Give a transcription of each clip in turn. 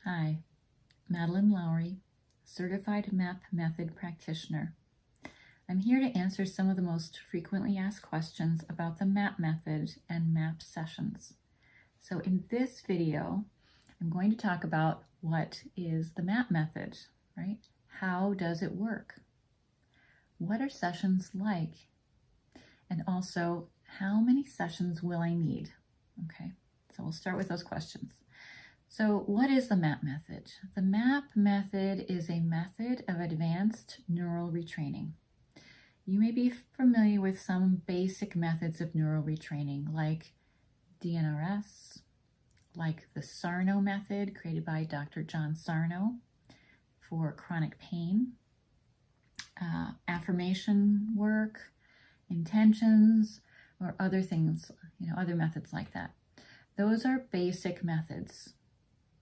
Hi, Madeline Lowry, Certified MAP Method Practitioner. I'm here to answer some of the most frequently asked questions about the MAP method and MAP sessions. So in this video, I'm going to talk about what is the MAP method, right? How does it work? What are sessions like? And also, how many sessions will I need? Okay, so we'll start with those questions. So what is the MAP method? The MAP method is a method of advanced neural retraining. You may be familiar with some basic methods of neural retraining like DNRS, like the Sarno method created by Dr. John Sarno for chronic pain, affirmation work, intentions, or other things, other methods like that. Those are basic methods.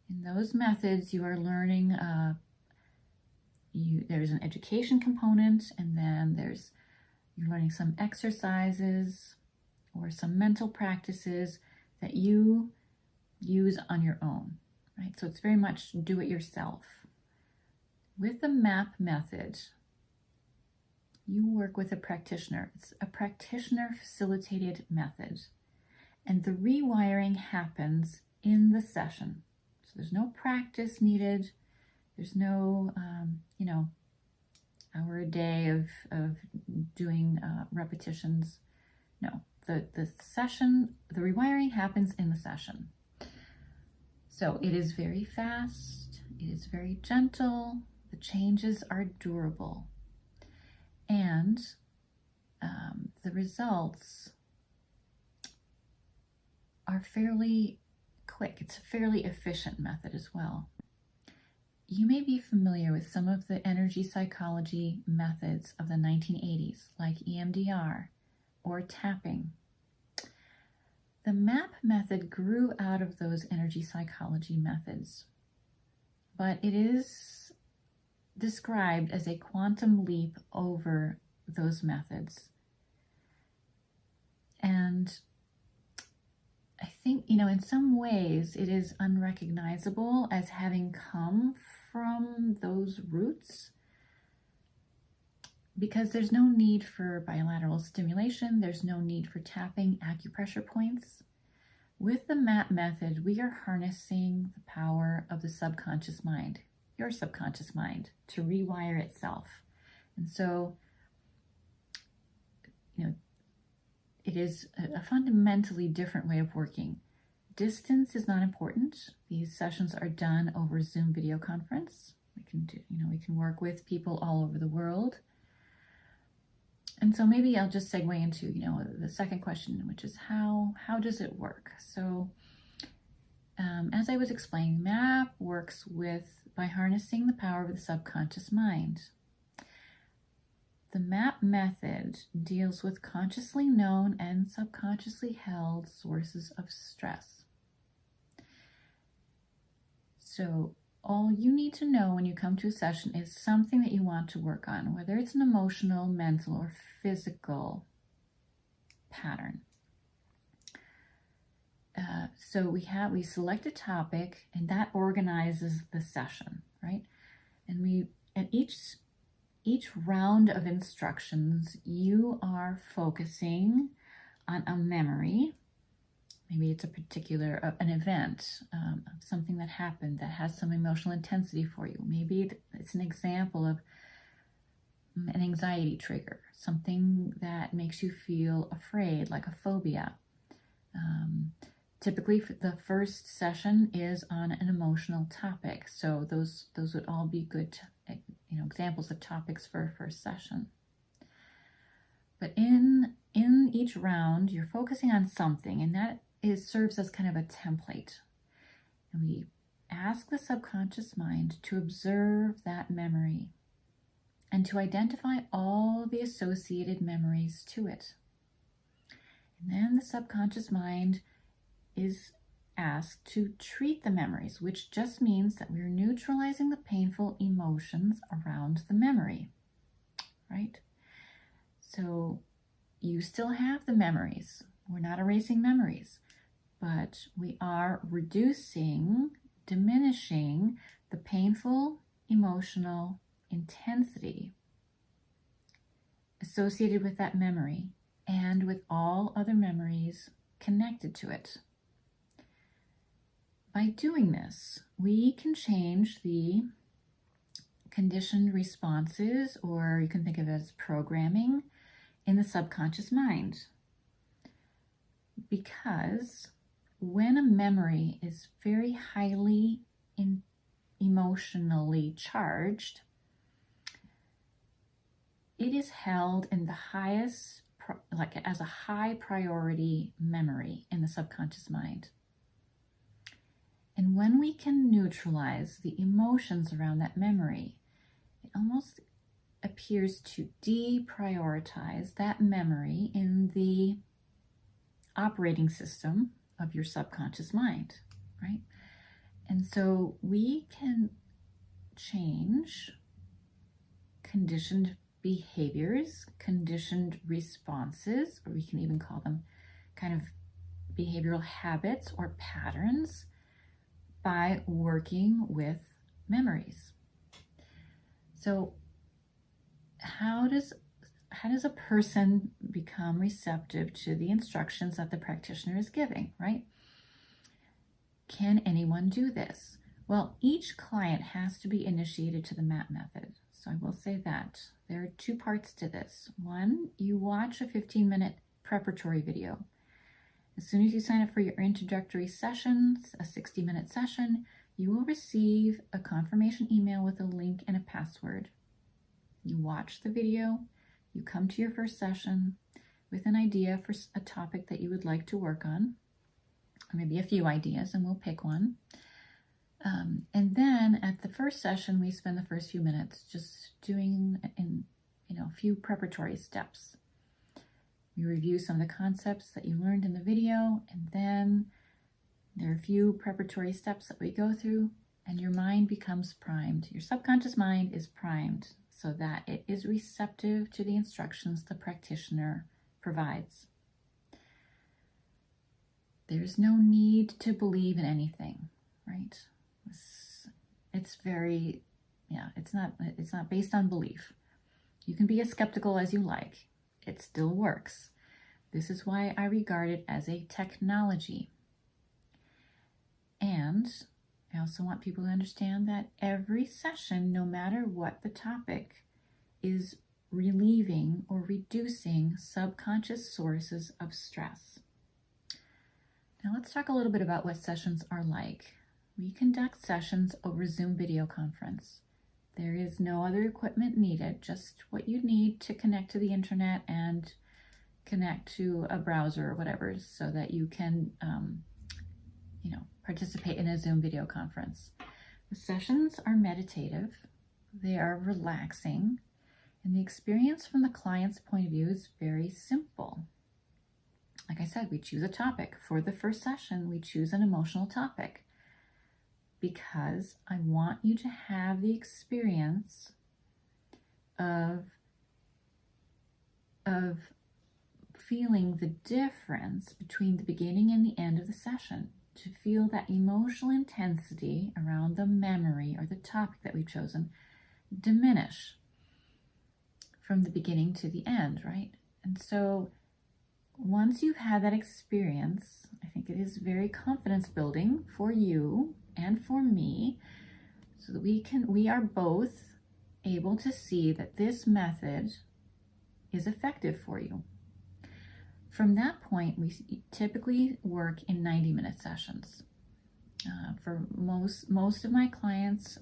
In those methods, you are learning, there's an education component, and then you're learning some exercises or some mental practices that you use on your own, right? So it's very much do it yourself. With the MAP method, you work with a practitioner. It's a practitioner-facilitated method, and the rewiring happens in the session. So there's no practice needed. There's no, hour a day of doing repetitions. No, the rewiring happens in the session. So it is very fast. It is very gentle. The changes are durable. And the results are fairly quick. It's a fairly efficient method as well. You may be familiar with some of the energy psychology methods of the 1980s, like EMDR or tapping. The MAP method grew out of those energy psychology methods, but it is described as a quantum leap over those methods. And I think, in some ways it is unrecognizable as having come from those roots because there's no need for bilateral stimulation. There's no need for tapping acupressure points. With the MAP method, we are harnessing the power of the subconscious mind, your subconscious mind, to rewire itself. And so, it is a fundamentally different way of working. Distance is not important. These sessions are done over Zoom video conference. We can work with people all over the world. And so maybe I'll just segue into, the second question, which is how does it work? So as I was explaining, MAP works by harnessing the power of the subconscious mind. The MAP method deals with consciously known and subconsciously held sources of stress. So all you need to know when you come to a session is something that you want to work on, whether it's an emotional, mental, or physical pattern. So we select a topic, and that organizes the session, right? And at each round of instructions, you are focusing on a memory. Maybe it's an event, something that happened that has some emotional intensity for you. Maybe it's an example of an anxiety trigger, something that makes you feel afraid, like a phobia. Typically, the first session is on an emotional topic. So those would all be good examples of topics for a first session. But in each round, you're focusing on something, and that serves as kind of a template. And we ask the subconscious mind to observe that memory and to identify all the associated memories to it. And then the subconscious mind is asked to treat the memories, which just means that we're neutralizing the painful emotions around the memory, right? So you still have the memories. We're not erasing memories, but we are reducing diminishing the painful emotional intensity associated with that memory and with all other memories connected to it. By doing this, we can change the conditioned responses, or you can think of it as programming, in the subconscious mind. Because when a memory is very highly emotionally charged, it is held in the highest, as a high priority memory in the subconscious mind. And when we can neutralize the emotions around that memory, it almost appears to deprioritize that memory in the operating system of your subconscious mind, right? And so we can change conditioned behaviors, conditioned responses, or we can even call them kind of behavioral habits or patterns, by working with memories. So how does a person become receptive to the instructions that the practitioner is giving, right? Can anyone do this? Well, each client has to be initiated to the MAP method. So I will say that. There are two parts to this. One, you watch a 15-minute preparatory video. As soon as you sign up for your introductory sessions, a 60-minute session, you will receive a confirmation email with a link and a password. You watch the video, you come to your first session with an idea for a topic that you would like to work on, or maybe a few ideas, and we'll pick one. And then at the first session, we spend the first few minutes just doing a few preparatory steps. We review some of the concepts that you learned in the video, and then there are a few preparatory steps that we go through, and your mind becomes primed. Your subconscious mind is primed so that it is receptive to the instructions the practitioner provides. There's no need to believe in anything, right? It's not based on belief. You can be as skeptical as you like. It still works. This is why I regard it as a technology. And I also want people to understand that every session, no matter what the topic, is relieving or reducing subconscious sources of stress. Now let's talk a little bit about what sessions are like. We conduct sessions over Zoom video conference. There is no other equipment needed, just what you need to connect to the internet and connect to a browser or whatever, so that you can, participate in a Zoom video conference. The sessions are meditative, they are relaxing, and the experience from the client's point of view is very simple. Like I said, we choose a topic. For the first session, we choose an emotional topic, because I want you to have the experience of feeling the difference between the beginning and the end of the session, to feel that emotional intensity around the memory or the topic that we've chosen diminish from the beginning to the end, right? And so once you've had that experience, I think it is very confidence building for you and for me, so that we are both able to see that this method is effective for you. From that point, we typically work in 90-minute sessions. For most of my clients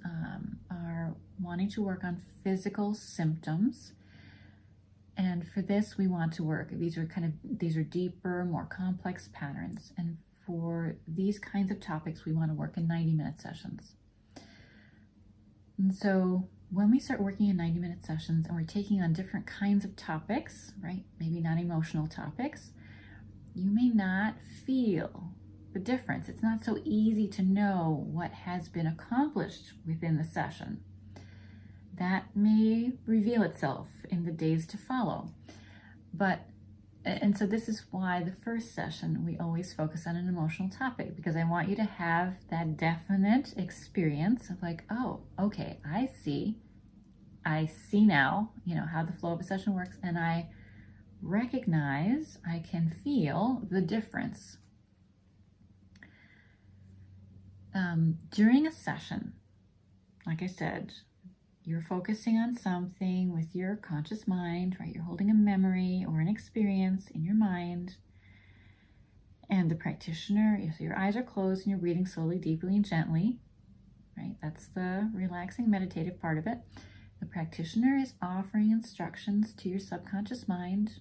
are wanting to work on physical symptoms, and for this we want to work. These are deeper, more complex patterns, and for these kinds of topics, we want to work in 90-minute sessions. And so when we start working in 90-minute sessions and we're taking on different kinds of topics, right? Maybe non-emotional topics, you may not feel the difference. It's not so easy to know what has been accomplished within the session. That may reveal itself in the days to follow. But And so this is why the first session, we always focus on an emotional topic, because I want you to have that definite experience of like, oh, okay, I see now, how the flow of a session works, and I recognize, I can feel the difference. During a session, like I said, you're focusing on something with your conscious mind, right? You're holding a memory or an experience in your mind. And the practitioner, so your eyes are closed and you're breathing slowly, deeply, and gently, right? That's the relaxing, meditative part of it. The practitioner is offering instructions to your subconscious mind,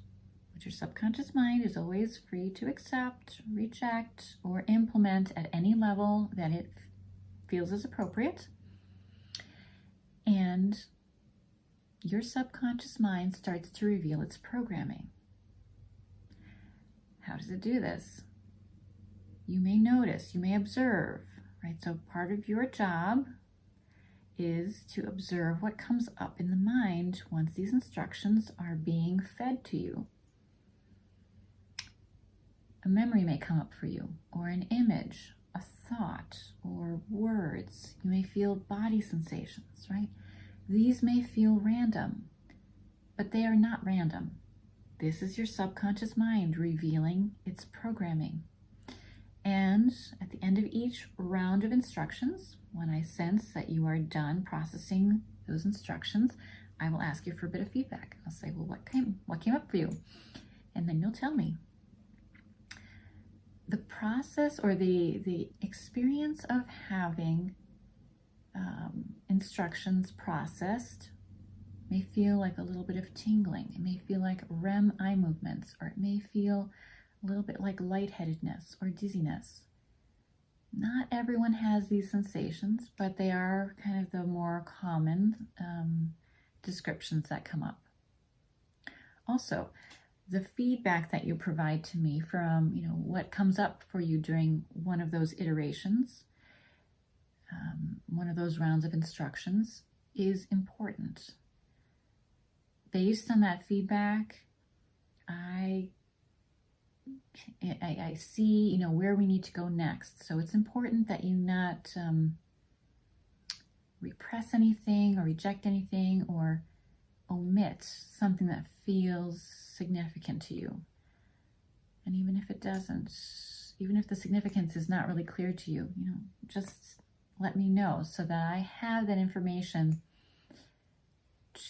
which your subconscious mind is always free to accept, reject, or implement at any level that it feels is appropriate. And your subconscious mind starts to reveal its programming. How does it do this? You may notice, you may observe, right? So part of your job is to observe what comes up in the mind once these instructions are being fed to you. A memory may come up for you, or an image, a thought, or words. You may feel body sensations, right? These may feel random, but they are not random. This is your subconscious mind revealing its programming. And at the end of each round of instructions, when I sense that you are done processing those instructions, I will ask you for a bit of feedback. I'll say, well, what came up for you? And then you'll tell me. The process or the experience of having instructions processed may feel like a little bit of tingling. It may feel like REM eye movements, or it may feel a little bit like lightheadedness or dizziness. Not everyone has these sensations, but they are kind of the more common descriptions that come up. Also, the feedback that you provide to me from, what comes up for you during one of those iterations, one of those rounds of instructions, is important. Based on that feedback, I see, where we need to go next. So it's important that you not repress anything or reject anything or omit something that feels significant to you. And even if it doesn't, even if the significance is not really clear to you, just let me know so that I have that information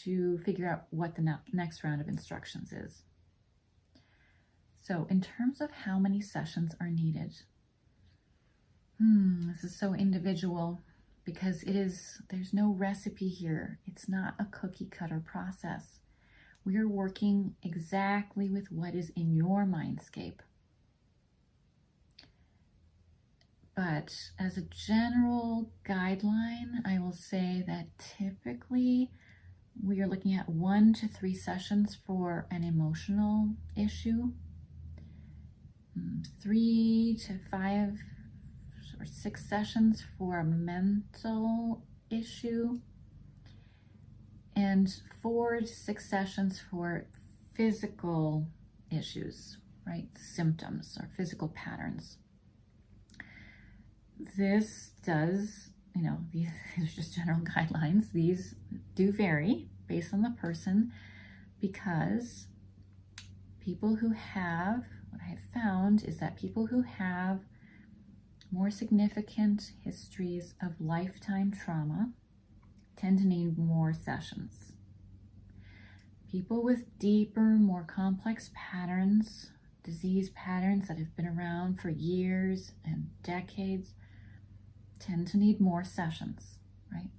to figure out what the next round of instructions is. So in terms of how many sessions are needed, this is so individual because there's no recipe here. It's not a cookie cutter process. We are working exactly with what is in your mindscape. But as a general guideline, I will say that typically we are looking at 1 to 3 sessions for an emotional issue, 3 to 5 or 6 sessions for a mental issue, and 4 to 6 sessions for physical issues, right? Symptoms or physical patterns. This does, these are just general guidelines. These do vary based on the person because what I have found is that people who have more significant histories of lifetime trauma tend to need more sessions. People with deeper, more complex patterns, disease patterns that have been around for years and decades, tend to need more sessions, right?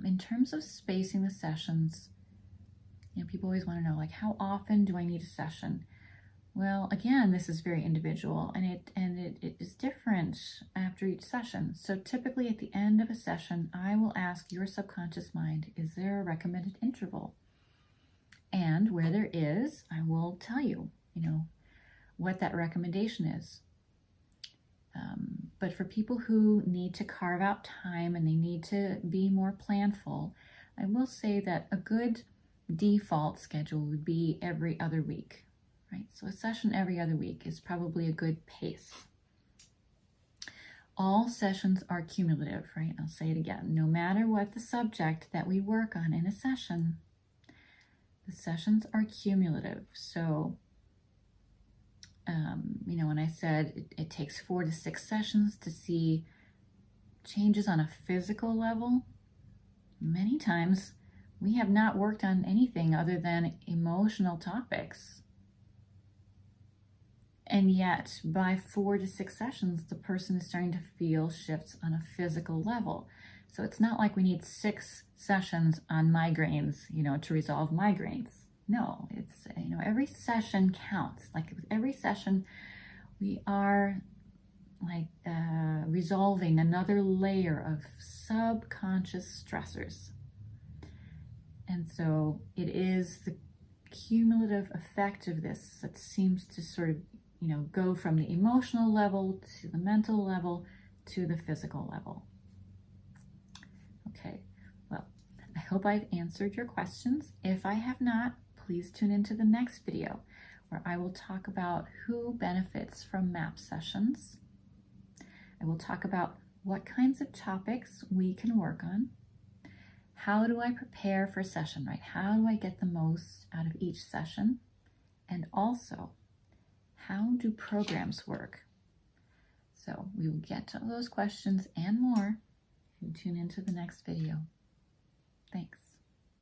In terms of spacing the sessions, people always want to know, how often do I need a session? Well, again, this is very individual, and it is different after each session. So typically at the end of a session, I will ask your subconscious mind, is there a recommended interval? And where there is, I will tell you, what that recommendation is. But for people who need to carve out time and they need to be more planful, I will say that a good default schedule would be every other week. right? So a session every other week is probably a good pace. All sessions are cumulative, right? I'll say it again. No matter what the subject that we work on in a session, the sessions are cumulative. So, when I said it takes 4 to 6 sessions to see changes on a physical level, many times we have not worked on anything other than emotional topics. And yet, by 4 to 6 sessions, the person is starting to feel shifts on a physical level. So it's not like we need 6 sessions on migraines, to resolve migraines. No, it's, every session counts. Like with every session, we are resolving another layer of subconscious stressors. And so it is the cumulative effect of this that seems to sort of, go from the emotional level to the mental level to the physical level. Okay, well, I hope I've answered your questions. If I have not, please tune into the next video where I will talk about who benefits from MAP sessions. I will talk about what kinds of topics we can work on. How do I prepare for a session, right? How do I get the most out of each session? And also, how do programs work? So we will get to those questions and more if you tune into the next video. Thanks.